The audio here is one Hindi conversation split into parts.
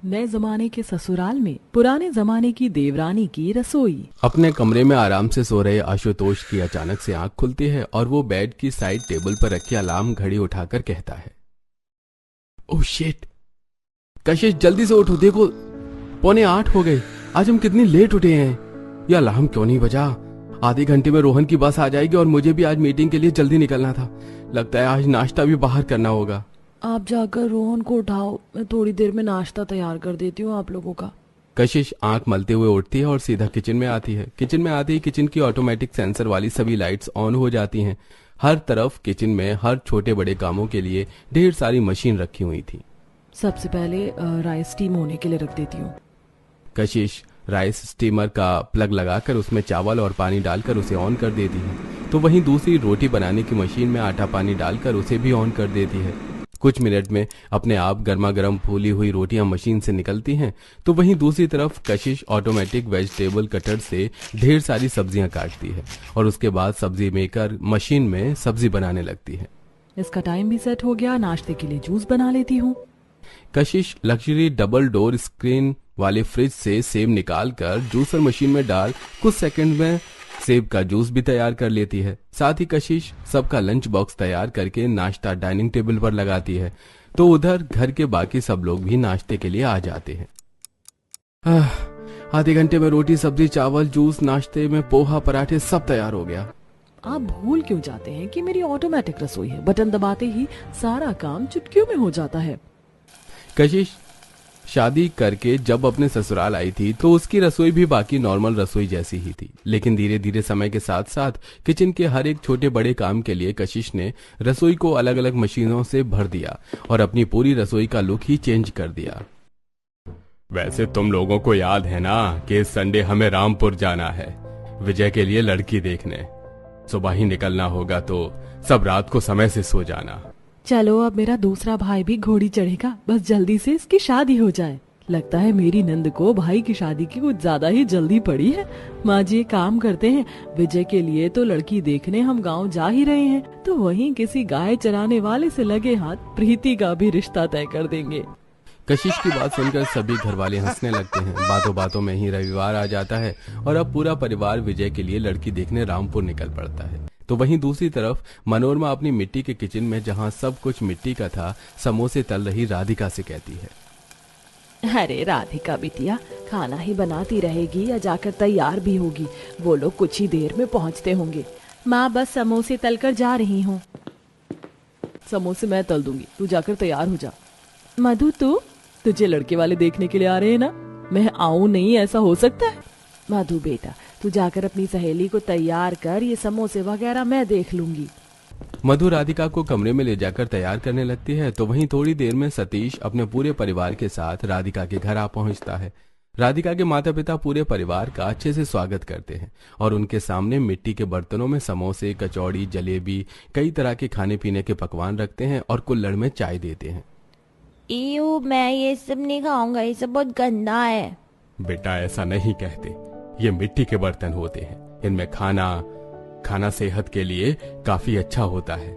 नए जमाने के ससुराल में पुराने जमाने की देवरानी की रसोई। अपने कमरे में आराम से सो रहे आशुतोष की अचानक से आंख खुलती है और वो बेड की साइड टेबल पर रखी अलार्म घड़ी उठाकर कहता है, ओह शिट, कशिश जल्दी से उठो, देखो 7:45 हो गए। आज हम कितनी लेट उठे हैं। ये अलार्म क्यों नहीं बजा? आधे घंटे में रोहन की बस आ जाएगी और मुझे भी आज मीटिंग के लिए जल्दी निकलना था। लगता है आज नाश्ता भी बाहर करना होगा। आप जाकर रोहन को उठाओ, मैं थोड़ी देर में नाश्ता तैयार कर देती हूँ आप लोगों का। कशिश आंख मलते हुए उठती है और सीधा किचन में आती है। किचन में आते ही किचन की ऑटोमेटिक सेंसर वाली सभी लाइट्स ऑन हो जाती हैं। हर तरफ किचन में हर छोटे बड़े कामों के लिए ढेर सारी मशीन रखी हुई थी। सबसे पहले राइस स्टीम होने के लिए रख देती हूँ। कशिश राइस स्टीमर का प्लग लगाकर उसमें चावल और पानी डालकर उसे ऑन कर देती है। तो वहीं दूसरी रोटी बनाने की मशीन में आटा पानी डालकर उसे भी ऑन कर देती है। कुछ मिनट में अपने आप गर्मा गर्म फूली हुई रोटियां मशीन से निकलती हैं। तो वहीं दूसरी तरफ कशिश ऑटोमेटिक वेजिटेबल कटर से ढेर सारी सब्जियां काटती है और उसके बाद सब्जी मेकर मशीन में सब्जी बनाने लगती है। इसका टाइम भी सेट हो गया, नाश्ते के लिए जूस बना लेती हूँ। कशिश लग्जरी डबल डोर स्क्रीन वाले फ्रिज से सेब निकालकर जूसर मशीन में डाल कुछ सेकंड में सेब का जूस भी तैयार कर लेती है। साथ ही कशिश सबका लंच बॉक्स तैयार करके नाश्ता डाइनिंग टेबल पर लगाती है। तो उधर घर के बाकी सब लोग भी नाश्ते के लिए आ जाते हैं। आधे घंटे में रोटी सब्जी चावल जूस नाश्ते में पोहा पराठे सब तैयार हो गया। आप भूल क्यों जाते हैं कि मेरी ऑटोमेटिक रसोई है, बटन दबाते ही सारा काम चुटकियों में हो जाता है। कशिश शादी करके जब अपने ससुराल आई थी तो उसकी रसोई भी बाकी नॉर्मल रसोई जैसी ही थी, लेकिन धीरे धीरे समय के साथ साथ किचन के हर एक छोटे बड़े काम के लिए कशिश ने रसोई को अलग अलग मशीनों से भर दिया और अपनी पूरी रसोई का लुक ही चेंज कर दिया। वैसे तुम लोगों को याद है ना कि इस संडे हमें रामपुर जाना है विजय के लिए लड़की देखने। सुबह ही निकलना होगा तो सब रात को समय से सो जाना। चलो अब मेरा दूसरा भाई भी घोड़ी चढ़ेगा, बस जल्दी से इसकी शादी हो जाए। लगता है मेरी नंद को भाई की शादी की कुछ ज्यादा ही जल्दी पड़ी है। माँ जी एक काम करते हैं, विजय के लिए तो लड़की देखने हम गांव जा ही रहे हैं, तो वहीं किसी गाय चराने वाले से लगे हाथ प्रीति का भी रिश्ता तय कर देंगे। कशिश की बात सुनकर सभी घर वाले हंसने लगते हैं। बातों बातों में ही रविवार आ जाता है और अब पूरा परिवार विजय के लिए लड़की देखने रामपुर निकल पड़ता है। तो वहीं दूसरी तरफ मनोरमा अपनी मिट्टी के किचन में जहां सब कुछ मिट्टी का था समोसे तल रही राधिका से कहती है, अरे राधिका बिटिया, खाना ही बनाती रहेगी या जाकर तैयार भी होगी? वो लोग कुछ ही देर में पहुंचते होंगे। माँ बस समोसे तलकर जा रही हूँ। समोसे मैं तल दूंगी, तू जाकर तैयार हो जा। मधु तुझे लड़के वाले देखने के लिए आ रहे हैं ना? मैं आऊं नहीं, ऐसा हो सकता है? मधु बेटा तू जाकर अपनी सहेली को तैयार कर, ये समोसे वगैरह मैं देख लूंगी। मधु राधिका को कमरे में ले जाकर तैयार करने लगती है। तो वहीं थोड़ी देर में सतीश अपने पूरे परिवार के साथ राधिका के घर आ पहुंचता है। राधिका के माता पिता पूरे परिवार का अच्छे से स्वागत करते हैं और उनके सामने मिट्टी के बर्तनों में समोसे कचौड़ी जलेबी कई तरह के खाने पीने के पकवान रखते हैं और कुल्हड़ में चाय देते हैं। इयो, मैं ये सब नहीं खाऊंगा, ये सब बहुत गंदा है। बेटा ऐसा नहीं कहते, ये मिट्टी के बर्तन होते हैं, इनमें खाना सेहत के लिए काफी अच्छा होता है।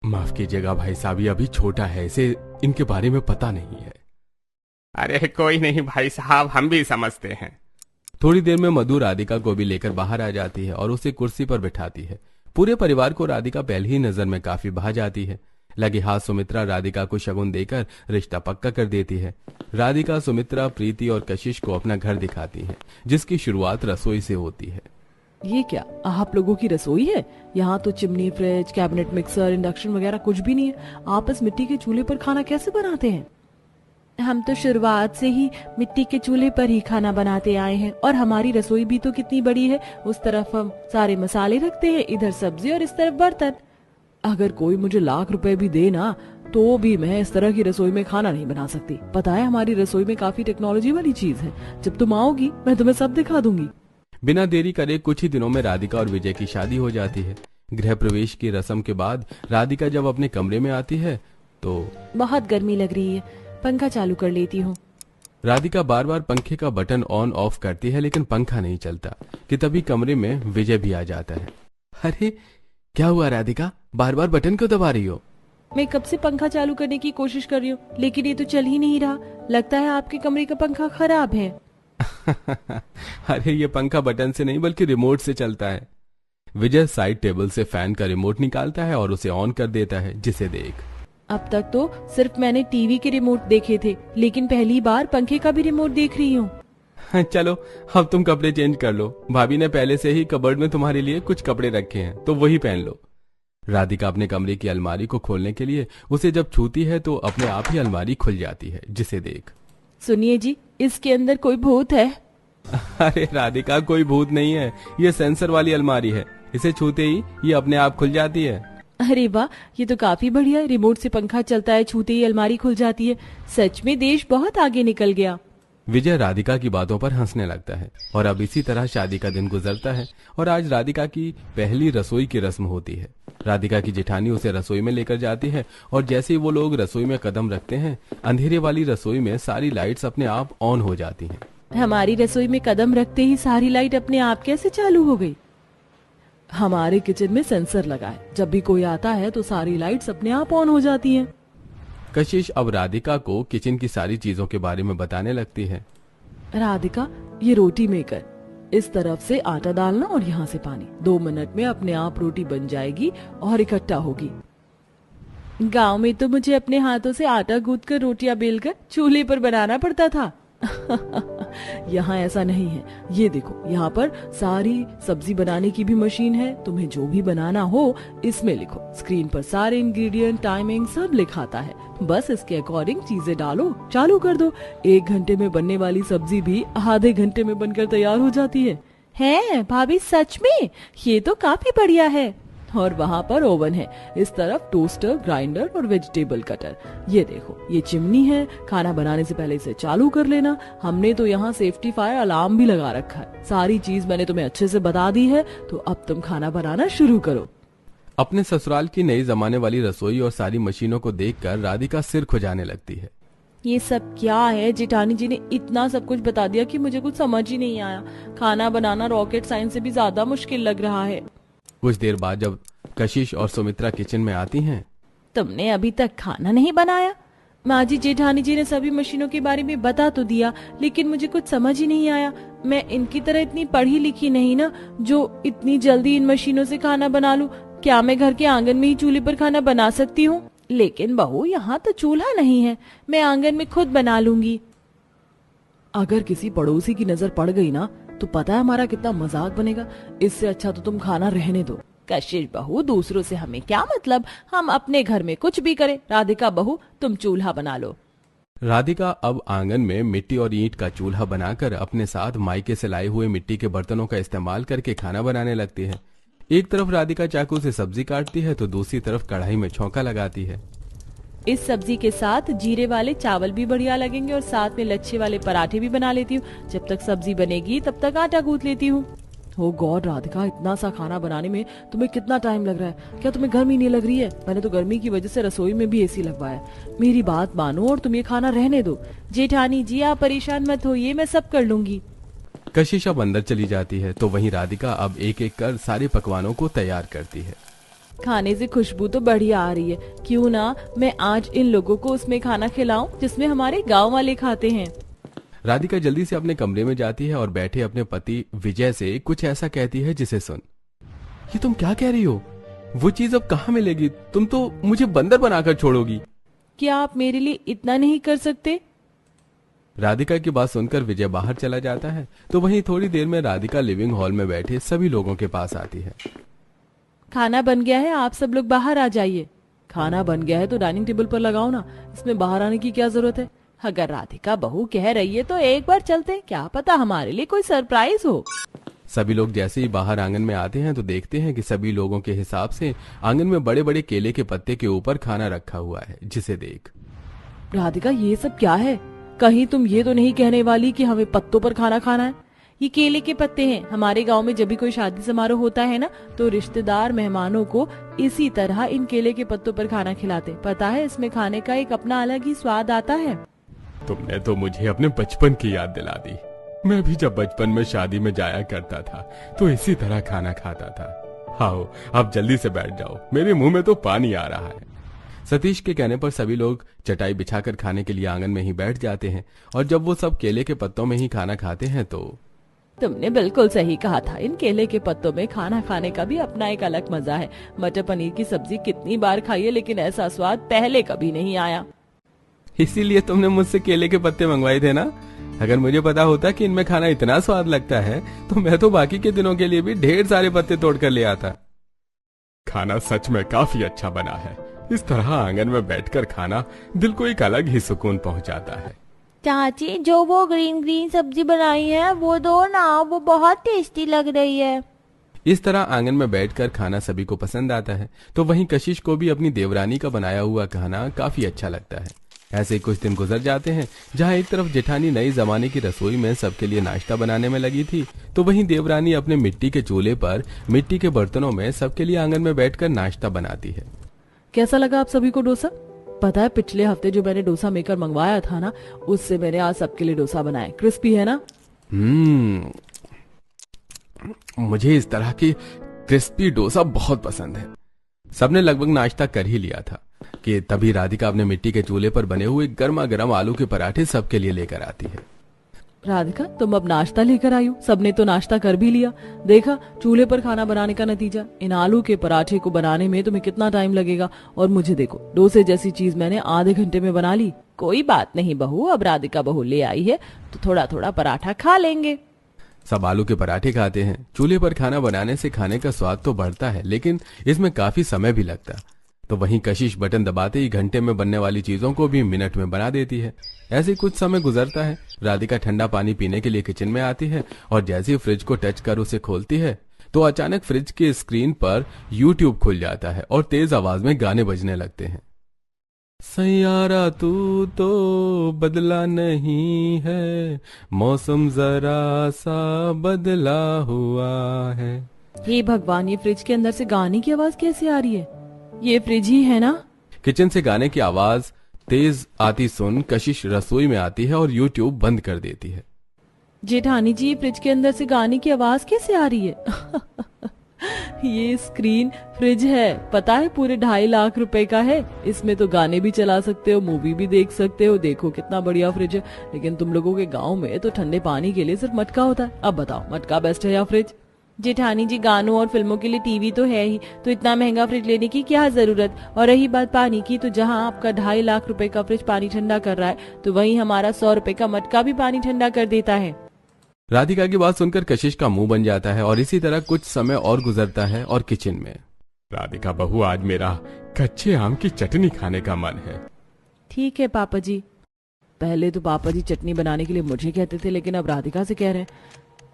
माफ कीजिएगा भाई साहब, ये अभी छोटा है, इसे इनके बारे में पता नहीं है। अरे कोई नहीं भाई साहब, हम भी समझते हैं। थोड़ी देर में मधु राधिका को भी लेकर बाहर आ जाती है और उसे कुर्सी पर बिठाती है। पूरे परिवार को राधिका पहली ही नजर में काफी भा जाती है। लगे हाथ सुमित्रा राधिका को शगुन देकर रिश्ता पक्का कर देती है। राधिका सुमित्रा प्रीति और कशिश को अपना घर दिखाती है, जिसकी शुरुआत रसोई से होती है। ये क्या आप लोगों की रसोई है? यहाँ तो chimney fridge cabinet mixer induction वगैरह कुछ भी नहीं है। आप इस मिट्टी के चूल्हे पर खाना कैसे बनाते हैं? हम तो शुरुआत से ही मिट्टी के चूल्हे पर ही खाना बनाते आए हैं और हमारी रसोई भी तो कितनी बड़ी है। उस तरफ हम सारे मसाले रखते हैं, इधर सब्जी और इस तरफ बर्तन। अगर कोई मुझे लाख रुपए भी दे ना तो भी मैं इस तरह की रसोई में खाना नहीं बना सकती। पता है हमारी रसोई में काफी टेक्नोलॉजी वाली चीज है। जब तुम आओगी मैं तुम्हें सब दिखा दूंगी। बिना देरी करे कुछ ही दिनों में राधिका और विजय की शादी हो जाती है। गृह प्रवेश की रस्म के बाद राधिका जब अपने कमरे में आती है तो बहुत गर्मी लग रही है, पंखा चालू कर लेती हूँ। राधिका बार बार पंखे का बटन ऑन ऑफ करती है लेकिन पंखा नहीं चलता कि तभी कमरे में विजय भी आ जाता है। अरे क्या हुआ राधिका, बार बार बटन क्यों दबा रही हो? मैं कब से पंखा चालू करने की कोशिश कर रही हूँ, लेकिन ये तो चल ही नहीं रहा। लगता है आपके कमरे का पंखा खराब है। अरे ये पंखा बटन से नहीं बल्कि रिमोट से चलता है। विजय साइड टेबल से फैन का रिमोट निकालता है और उसे ऑन कर देता है, जिसे देख। अब तक तो सिर्फ मैंने टीवी के रिमोट देखे थे, लेकिन पहली बार पंखे का भी रिमोट देख रही हूँ। चलो अब तुम कपड़े चेंज कर लो, भाभी ने पहले से ही कबर्ड में तुम्हारे लिए कुछ कपड़े रखे हैं, तो वही पहन लो। राधिका अपने कमरे की अलमारी को खोलने के लिए उसे जब छूती है तो अपने आप ही अलमारी खुल जाती है, जिसे देख। सुनिए जी, इसके अंदर कोई भूत है। अरे राधिका, कोई भूत नहीं है, ये सेंसर वाली अलमारी है। इसे छूते ही ये अपने आप खुल जाती है। अरे वाह, ये तो काफी बढ़िया है। रिमोट से पंखा चलता है, छूते ही अलमारी खुल जाती है। सच में देश बहुत आगे निकल गया। विजय राधिका की बातों पर हंसने लगता है और अब इसी तरह शादी का दिन गुजरता है और आज राधिका की पहली रसोई की रस्म होती है। राधिका की जेठानी उसे रसोई में लेकर जाती है और जैसे ही वो लोग रसोई में कदम रखते हैं, अंधेरे वाली रसोई में सारी लाइट्स अपने आप ऑन हो जाती हैं। हमारी रसोई में कदम रखते ही सारी लाइट अपने आप कैसे चालू हो गई? हमारे किचन में सेंसर लगा है, जब भी कोई आता है तो सारी लाइट्स अपने आप ऑन हो जाती हैं। कशिश अब राधिका को किचन की सारी चीजों के बारे में बताने लगती है। राधिका, ये रोटी मेकर, इस तरफ से आटा डालना और यहाँ से पानी। 2 मिनट में अपने आप रोटी बन जाएगी और इकट्ठा होगी। गांव में तो मुझे अपने हाथों से आटा गूंथकर रोटियां बेलकर चूल्हे पर बनाना पड़ता था। यहाँ ऐसा नहीं है। ये देखो, यहाँ पर सारी सब्जी बनाने की भी मशीन है। तुम्हें जो भी बनाना हो इसमें लिखो, स्क्रीन पर सारे इंग्रेडिएंट, टाइमिंग सब लिखाता है। बस इसके अकॉर्डिंग चीजें डालो, चालू कर दो। 1 घंटे में बनने वाली सब्जी भी आधे घंटे में बनकर तैयार हो जाती है। है भाभी, सच में? ये तो काफी बढ़िया है। और वहाँ पर ओवन है, इस तरफ टोस्टर, ग्राइंडर और वेजिटेबल कटर। ये देखो, ये चिमनी है, खाना बनाने से पहले इसे चालू कर लेना। हमने तो यहाँ सेफ्टी फायर अलार्म भी लगा रखा है। सारी चीज मैंने तुम्हें अच्छे से बता दी है, तो अब तुम खाना बनाना शुरू करो। अपने ससुराल की नई जमाने वाली रसोई और सारी मशीनों को देखकर राधिका सिर खुजाने लगती है। ये सब क्या है? जेठानी जी ने इतना सब कुछ बता दिया कि मुझे कुछ समझ ही नहीं आया। खाना बनाना रॉकेट साइंस से भी ज्यादा मुश्किल लग रहा है। कुछ देर बाद जब कशिश और सुमित्रा किचन में आती हैं। तुमने अभी तक खाना नहीं बनाया? माँ जी, जेठानी जी ने सभी मशीनों के बारे में बता तो दिया, लेकिन मुझे कुछ समझ ही नहीं आया। मैं इनकी तरह इतनी पढ़ी लिखी नहीं ना, जो इतनी जल्दी इन मशीनों से खाना बना लूं। क्या मैं घर के आंगन में ही चूल्हे पर खाना बना सकती हूँ? लेकिन बहू, यहाँ तो चूल्हा नहीं है, मैं आंगन में खुद बना लूंगी। अगर किसी पड़ोसी की नजर पड़ गई ना, तो पता है हमारा कितना मजाक बनेगा। इससे अच्छा तो तुम खाना रहने दो। कशिश बहू, दूसरों से हमें क्या मतलब? हम अपने घर में कुछ भी करें। राधिका बहू, तुम चूल्हा बना लो। राधिका अब आंगन में मिट्टी और ईंट का चूल्हा बनाकर अपने साथ मायके से लाए हुए मिट्टी के बर्तनों का इस्तेमाल करके खाना बनाने लगती है। एक तरफ राधिका चाकू से सब्जी काटती है तो दूसरी तरफ कढ़ाई में छौंका लगाती है। इस सब्जी के साथ जीरे वाले चावल भी बढ़िया लगेंगे और साथ में लच्छे वाले पराठे भी बना लेती हूँ। जब तक सब्जी बनेगी तब तक आटा गूंथ लेती हूँ। ओ गॉड राधिका, इतना सा खाना बनाने में तुम्हें कितना टाइम लग रहा है? क्या तुम्हें गर्मी नहीं लग रही है? मैंने तो गर्मी की वजह से रसोई में भी एसी लगवाया। मेरी बात मानो और तुम ये खाना रहने दो। जेठानी जी, आप परेशान मत होइए, मैं सब कर लूंगी। कशिश अब अंदर चली जाती है तो वहीं राधिका अब एक एक कर सारे पकवानों को तैयार करती है। खाने से खुशबू तो बढ़िया आ रही है। क्यों ना मैं आज इन लोगों को उसमें खाना खिलाऊं जिसमें हमारे गांव वाले खाते हैं। राधिका जल्दी से अपने कमरे में जाती है और बैठे अपने पति विजय से कुछ ऐसा कहती है जिसे सुन। ये तुम क्या कह रही हो? वो चीज अब कहाँ मिलेगी? तुम तो मुझे बंदर बनाकर छोड़ोगी। क्या आप मेरे लिए इतना नहीं कर सकते? राधिका की बात सुनकर विजय बाहर चला जाता है तो वहीं थोड़ी देर में राधिका लिविंग हॉल में बैठे सभी लोगों के पास आती है। खाना बन गया है, आप सब लोग बाहर आ जाइए। खाना बन गया है तो डाइनिंग टेबल पर लगाओ ना, इसमें बाहर आने की क्या जरूरत है? अगर राधिका बहू कह रही है तो एक बार चलते, क्या पता हमारे लिए कोई सरप्राइज हो। सभी लोग जैसे ही बाहर आंगन में आते हैं तो देखते हैं कि सभी लोगों के हिसाब से आंगन में बड़े बड़े केले के पत्ते के ऊपर खाना रखा हुआ है, जिसे देख। राधिका, ये सब क्या है? कहीं तुम ये तो नहीं कहने वाली कि हमें पत्तों पर खाना खाना है? ये केले के पत्ते हैं। हमारे गांव में जब भी कोई शादी समारोह होता है ना, तो रिश्तेदार मेहमानों को इसी तरह इन केले के पत्तों पर खाना खिलाते। पता है, इसमें खाने का एक अपना अलग ही स्वाद आता है। तुमने तो मुझे अपने बचपन की याद दिला दी। मैं भी जब बचपन में शादी में जाया करता था तो इसी तरह खाना खाता था। आओ अब जल्दी से बैठ जाओ, मेरे मुंह में तो पानी आ रहा है। सतीश के कहने पर सभी लोग चटाई बिछाकर खाने के लिए आंगन में ही बैठ जाते हैं और जब वो सब केले के पत्तों में ही खाना खाते हैं तो तुमने बिल्कुल सही कहा था, इन केले के पत्तों में खाना खाने का भी अपना एक अलग मजा है। मटर पनीर की सब्जी कितनी बार खाई है, लेकिन ऐसा स्वाद पहले कभी नहीं आया। इसीलिए तुमने मुझसे केले के पत्ते मंगवाए थे ना। अगर मुझे पता होता कि इनमें खाना इतना स्वाद लगता है तो मैं तो बाकी के दिनों के लिए भी ढेर सारे पत्ते तोड़ कर ले आता। खाना सच में काफी अच्छा बना है। इस तरह आंगन में बैठकर खाना दिल को एक अलग ही सुकून पहुंचाता है। चाची, जो वो ग्रीन ग्रीन सब्जी बनाई है वो दो ना, वो बहुत टेस्टी लग रही है। इस तरह आंगन में बैठकर खाना सभी को पसंद आता है। तो वहीं कशिश को भी अपनी देवरानी का बनाया हुआ खाना काफी अच्छा लगता है। ऐसे ही कुछ दिन गुजर जाते हैं, जहां एक तरफ जेठानी नई जमाने की रसोई में सबके लिए नाश्ता बनाने में लगी थी, तो वहीं देवरानी अपने मिट्टी के चूल्हे पर मिट्टी के बर्तनों में सबके लिए आंगन में बैठकर नाश्ता बनाती है। कैसा लगा आप सभी को डोसा? पता है पिछले हफ्ते जो मैंने डोसा मेकर मंगवाया था ना, उससे मैंने आज सबके लिए डोसा बनाया। क्रिस्पी है ना? मुझे इस तरह की क्रिस्पी डोसा बहुत पसंद है। सबने लगभग नाश्ता कर ही लिया था कि तभी राधिका अपने मिट्टी के चूल्हे पर बने हुए गर्मा गर्म आलू के पराठे सबके लिए लेकर आती है। राधिका, तुम अब नाश्ता लेकर आई हो? सबने तो नाश्ता कर भी लिया। देखा चूल्हे पर खाना बनाने का नतीजा। इन आलू के पराठे को बनाने में तुम्हें कितना टाइम लगेगा, और मुझे देखो, डोसे जैसी चीज मैंने आधे घंटे में बना ली। कोई बात नहीं बहू, अब राधिका बहू ले आई है तो थोड़ा थोड़ा पराठा खा लेंगे। सब आलू के पराठे खाते हैं। चूल्हे पर खाना बनाने से खाने का स्वाद तो बढ़ता है, लेकिन इसमें काफी समय भी लगता। तो वहीं कशिश बटन दबाते ही घंटे में बनने वाली चीजों को भी मिनट में बना देती है। ऐसे कुछ समय गुजरता है। राधिका ठंडा पानी पीने के लिए किचन में आती है और जैसे ही फ्रिज को टच कर उसे खोलती है तो अचानक फ्रिज के स्क्रीन पर यूट्यूब खुल जाता है और तेज आवाज में गाने बजने लगते हैं। सैयारा तू तो बदला नहीं है, मौसम जरा सा बदला हुआ है। हे भगवान, ये फ्रिज के अंदर से गाने की आवाज कैसे आ रही है? ये फ्रिज ही है ना? किचन से गाने की आवाज तेज आती सुन कशिश रसोई में आती है और यूट्यूब बंद कर देती है। जेठानी जी, फ्रिज के अंदर से गाने की आवाज कैसे आ रही है? ये स्क्रीन फ्रिज है, पता है पूरे 2.5 लाख रुपए का है। इसमें तो गाने भी चला सकते हो, मूवी भी देख सकते हो। देखो कितना बढ़िया फ्रिज है। लेकिन तुम लोगों के गांव में तो ठंडे पानी के लिए सिर्फ मटका होता है। अब बताओ, मटका बेस्ट है या फ्रिज? जेठानी जी, गानों और फिल्मों के लिए टीवी तो है ही, तो इतना महंगा फ्रिज लेने की क्या जरूरत। और रही बात पानी की, तो जहाँ आपका 2.5 लाख रुपए का फ्रिज पानी ठंडा कर रहा है, तो वहीं हमारा 100 रुपए का मटका भी पानी ठंडा कर देता है। राधिका की बात सुनकर कशिश का मुंह बन जाता है और इसी तरह कुछ समय और गुजरता है और किचन में राधिका बहू, आज मेरा कच्चे आम की चटनी खाने का मन है। ठीक है पापा जी। पहले तो पापा जी चटनी बनाने के लिए मुझे कहते थे, लेकिन अब राधिका से कह रहे हैं।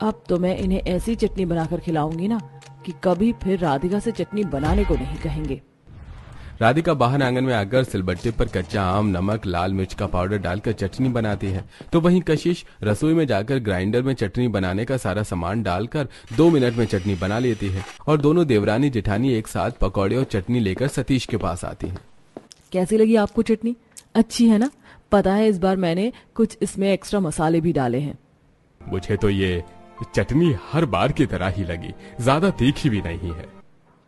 अब तो मैं इन्हें ऐसी चटनी बनाकर खिलाऊंगी ना कि कभी फिर राधिका से चटनी बनाने को नहीं कहेंगे। राधिका बाहर आंगन में आकर सिलबट्टे पर कच्चा आम, नमक, लाल मिर्च का पाउडर डालकर चटनी बनाती है। तो वहीं कशिश रसोई में जाकर ग्राइंडर में चटनी बनाने का सारा सामान डालकर 2 मिनट में चटनी बना लेती है। और दोनों देवरानी जेठानी एक साथ पकौड़े और चटनी लेकर सतीश के पास आती है। कैसी लगी आपको चटनी? अच्छी है ना? पता है इस बार मैंने कुछ इसमें एक्स्ट्रा मसाले भी डाले हैं। मुझे तो ये चटनी हर बार की तरह ही लगी, ज्यादा तीखी भी नहीं है।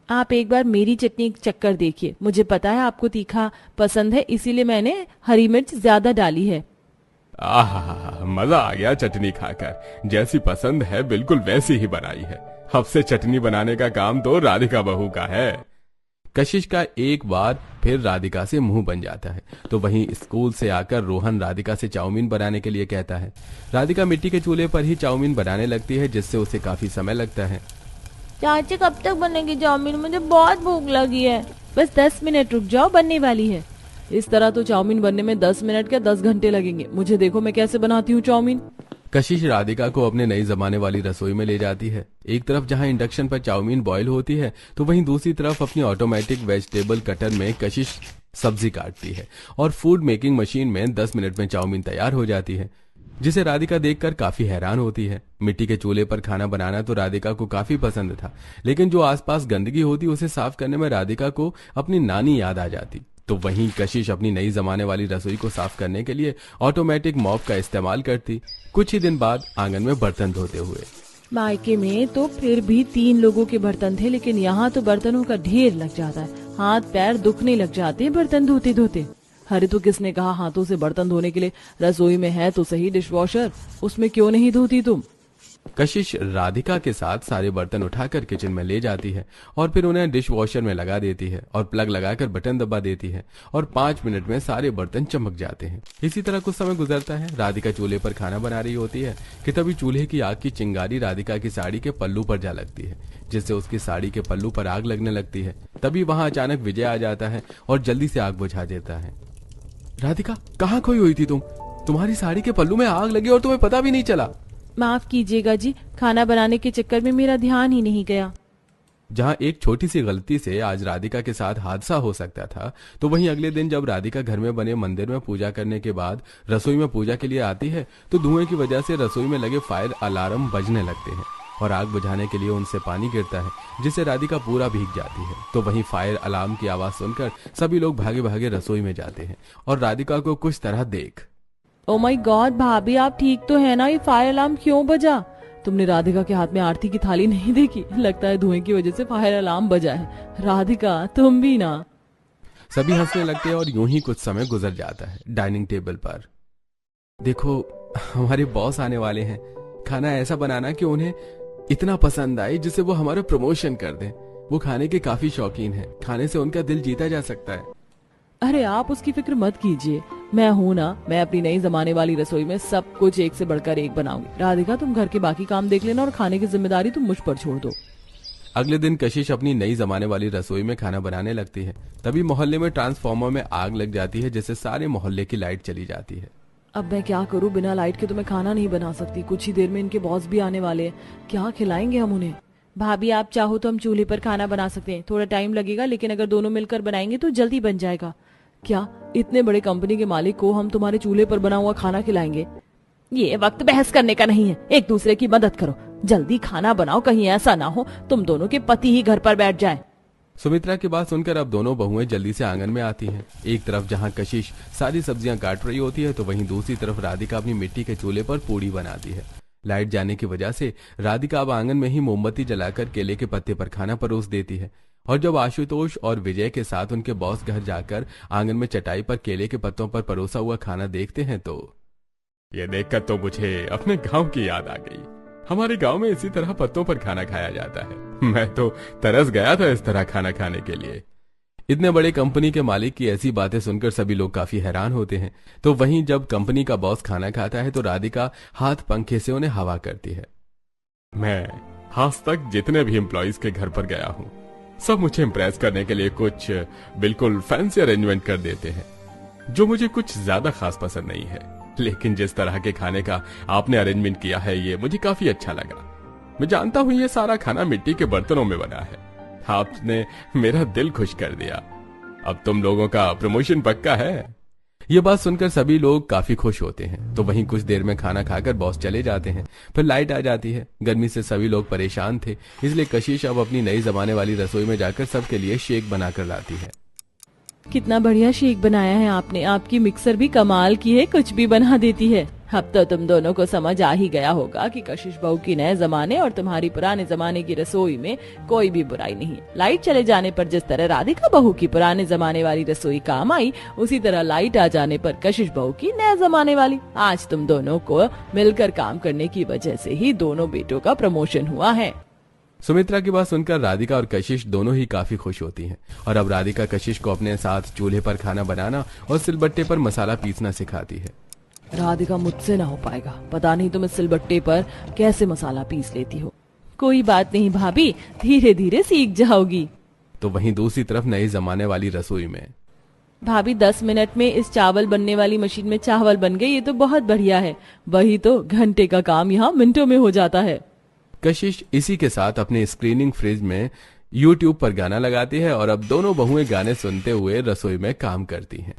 आप एक बार मेरी चटनी चक्कर देखिए। मुझे पता है आपको तीखा पसंद है, इसीलिए मैंने हरी मिर्च ज्यादा डाली है। आहा, मजा आ गया चटनी खाकर। जैसी पसंद है बिल्कुल वैसी ही बनाई है। अब से चटनी बनाने का काम तो राधिका बहू का है। कशिश का एक बार फिर राधिका से मुंह बन जाता है। तो वहीं स्कूल से आकर रोहन राधिका से चाउमीन बनाने के लिए कहता है। राधिका मिट्टी के चूल्हे पर ही चाउमीन बनाने लगती है, जिससे उसे काफी समय लगता है। चाची, कब तक बनेगी चाउमीन? मुझे बहुत भूख लगी है। बस 10 मिनट रुक जाओ, बनने वाली है। इस तरह तो चाउमीन बनने में 10 मिनट क्या 10 घंटे लगेंगे। मुझे देखो मैं कैसे बनाती हूँ चाउमीन। कशिश राधिका को अपने नई जमाने वाली रसोई में ले जाती है। एक तरफ जहां इंडक्शन पर चाउमीन बॉईल होती है, तो वहीं दूसरी तरफ अपनी ऑटोमेटिक वेजिटेबल कटर में कशिश सब्जी काटती है और फूड मेकिंग मशीन में 10 मिनट में चाउमीन तैयार हो जाती है, जिसे राधिका देखकर काफी हैरान होती है। मिट्टी के चूल्हे पर खाना बनाना तो राधिका को काफी पसंद था, लेकिन जो आसपास गंदगी होती उसे साफ करने में राधिका को अपनी नानी याद आ जाती। तो वहीं कशिश अपनी नई जमाने वाली रसोई को साफ करने के लिए ऑटोमेटिक मॉप का इस्तेमाल करती। कुछ ही दिन बाद आंगन में बर्तन धोते हुए मायके में तो फिर भी 3 लोगों के बर्तन थे, लेकिन यहाँ तो बर्तनों का ढेर लग जाता है। हाथ पैर दुखने लग जाते हैं बर्तन धोते धोते। अरे तो किसने कहा हाथों से बर्तन धोने के लिए? रसोई में है तो सही डिशवॉशर, उसमें क्यों नहीं धोती तुम? कशिश राधिका के साथ सारे बर्तन उठाकर किचन में ले जाती है और फिर उन्हें डिश वॉशर में लगा देती है और प्लग लगाकर बटन दबा देती है और 5 मिनट में सारे बर्तन चमक जाते हैं। इसी तरह कुछ समय गुजरता है। राधिका चूल्हे पर खाना बना रही होती है कि तभी चूल्हे की आग की चिंगारी राधिका की साड़ी के पल्लू पर जा लगती है, जिससे उसकी साड़ी के पल्लू पर आग लगने लगती है। तभी वहां अचानक विजय आ जाता है और जल्दी से आग बुझा देता है। राधिका, कहाँ खोई हुई थी तुम? तुम्हारी साड़ी के पल्लू में आग लगी और तुम्हें पता भी नहीं चला। माफ कीजिएगा जी, खाना बनाने के चक्कर में मेरा ध्यान ही नहीं गया। जहां एक छोटी सी गलती से आज राधिका के साथ हादसा हो सकता था, तो वहीं अगले दिन जब राधिका घर में बने मंदिर में पूजा करने के बाद रसोई में पूजा के लिए आती है तो धुएं की वजह से रसोई में लगे फायर अलार्म बजने लगते हैं और आग बुझाने के लिए उनसे पानी गिरता है, जिससे राधिका पूरा भीग जाती है। तो वहीं फायर अलार्म की आवाज सुनकर सभी लोग भागे भागे रसोई में जाते हैं और राधिका को कुछ तरह देख, ओ माय गॉड भाभी, आप ठीक तो है ना? ये फायर अलार्म क्यों बजा? तुमने राधिका के हाथ में आरती की थाली नहीं देखी? लगता है धुएं की वजह से फायर अलार्म बजा है। राधिका तुम भी ना। सभी हंसने लगते हैं और यूं ही कुछ समय गुजर जाता है। डाइनिंग टेबल पर देखो, हमारे बॉस आने वाले हैं। खाना ऐसा बनाना कि उन्हें इतना पसंद आए जिससे वो हमारा प्रमोशन कर दें। वो खाने के काफी शौकीन हैं। खाने से उनका दिल जीता जा सकता है। अरे आप उसकी फिक्र मत कीजिए, मैं हूं ना। मैं अपनी नई जमाने वाली रसोई में सब कुछ एक से बढ़कर एक बनाऊंगी। राधिका तुम घर के बाकी काम देख लेना और खाने की जिम्मेदारी तुम मुझ पर छोड़ दो। अगले दिन कशिश अपनी नई जमाने वाली रसोई में खाना बनाने लगती है। तभी मोहल्ले में ट्रांसफार्मर में आग लग जाती है, जिससे सारे मोहल्ले की लाइट चली जाती है। अब मैं क्या करूं? बिना लाइट के तो मैं खाना नहीं बना सकती। कुछ ही देर में इनके बॉस भी आने वाले हैं। क्या खिलाएंगे हम उन्हें? भाभी आप चाहो तो हम चूल्हे पर खाना बना सकते हैं। थोड़ा टाइम लगेगा, लेकिन अगर दोनों मिलकर बनाएंगे तो जल्दी बन जाएगा। क्या इतने बड़े कंपनी के मालिक को हम तुम्हारे चूल्हे पर बना हुआ खाना खिलाएंगे? ये वक्त बहस करने का नहीं है। एक दूसरे की मदद करो, जल्दी खाना बनाओ, कहीं ऐसा ना हो तुम दोनों के पति ही घर पर बैठ जाएं। सुमित्रा की बात सुनकर अब दोनों बहुएं जल्दी से आंगन में आती हैं। एक तरफ जहां कशिश सारी सब्जियां काट रही होती है, तो वहीं दूसरी तरफ राधिका अपनी मिट्टी के चूल्हे पर पूड़ी बनाती है। लाइट जाने की वजह से राधिका अब आंगन में ही मोमबत्ती जलाकर केले के पत्ते पर खाना परोस देती है। और जब आशुतोष और विजय के साथ उनके बॉस घर जाकर आंगन में चटाई पर केले के पत्तों पर परोसा हुआ खाना देखते हैं तो ये देखकर तो मुझे अपने गांव की याद आ गई। हमारे गांव में इसी तरह पत्तों पर खाना खाया जाता है। मैं तो तरस गया था इस तरह खाना खाने के लिए। इतने बड़े कंपनी के मालिक की ऐसी बातें सुनकर सभी लोग काफी हैरान होते हैं। तो वहीं जब कंपनी का बॉस खाना खाता है तो राधिका हाथ पंखे से उन्हें हवा करती है। मैं आज तक जितने भी एम्प्लॉइज के घर पर गया हूँ, सब मुझे इम्प्रेस करने के लिए कुछ बिल्कुल फैंसी अरेंजमेंट कर देते हैं, जो मुझे कुछ ज्यादा खास पसंद नहीं है। लेकिन जिस तरह के खाने का आपने अरेंजमेंट किया है, ये मुझे काफी अच्छा लगा। मैं जानता हूँ ये सारा खाना मिट्टी के बर्तनों में बना है। आपने मेरा दिल खुश कर दिया। अब तुम लोगों का प्रमोशन पक्का है। ये बात सुनकर सभी लोग काफी खुश होते हैं। तो वहीं कुछ देर में खाना खाकर बॉस चले जाते हैं। फिर लाइट आ जाती है। गर्मी से सभी लोग परेशान थे, इसलिए कशिश अब अपनी नई जमाने वाली रसोई में जाकर सबके लिए शेक बनाकर लाती है। कितना बढ़िया शेक बनाया है आपने। आपकी मिक्सर भी कमाल की है, कुछ भी बना देती है। अब तो तुम दोनों को समझ आ ही गया होगा कि कशिश बहू की नए जमाने और तुम्हारी पुराने जमाने की रसोई में कोई भी बुराई नहीं है। लाइट चले जाने पर जिस तरह राधिका बहू की पुराने जमाने वाली रसोई काम आई, उसी तरह लाइट आ जाने पर कशिश बहू की नए जमाने वाली। आज तुम दोनों को मिलकर काम करने की वजह से ही दोनों बेटों का प्रमोशन हुआ है। सुमित्रा की बात सुनकर राधिका और कशिश दोनों ही काफी खुश होती हैं और अब राधिका कशिश को अपने साथ चूल्हे पर खाना बनाना और सिलबट्टे पर मसाला पीसना सिखाती है। राधिका मुझसे ना हो पाएगा। पता नहीं तुम इस सिलबट्टे पर कैसे मसाला पीस लेती हो। कोई बात नहीं भाभी, धीरे धीरे सीख जाओगी। तो वहीं दूसरी तरफ नई जमाने वाली रसोई में भाभी 10 मिनट में इस चावल बनने वाली मशीन में चावल बन गए। ये तो बहुत बढ़िया है। वही तो, घंटे का काम यहाँ मिनटों में हो जाता है। कशिश इसी के साथ अपने स्क्रीनिंग फ्रिज में YouTube पर गाना लगाती है और अब दोनों बहुएं गाने सुनते हुए रसोई में काम करती हैं।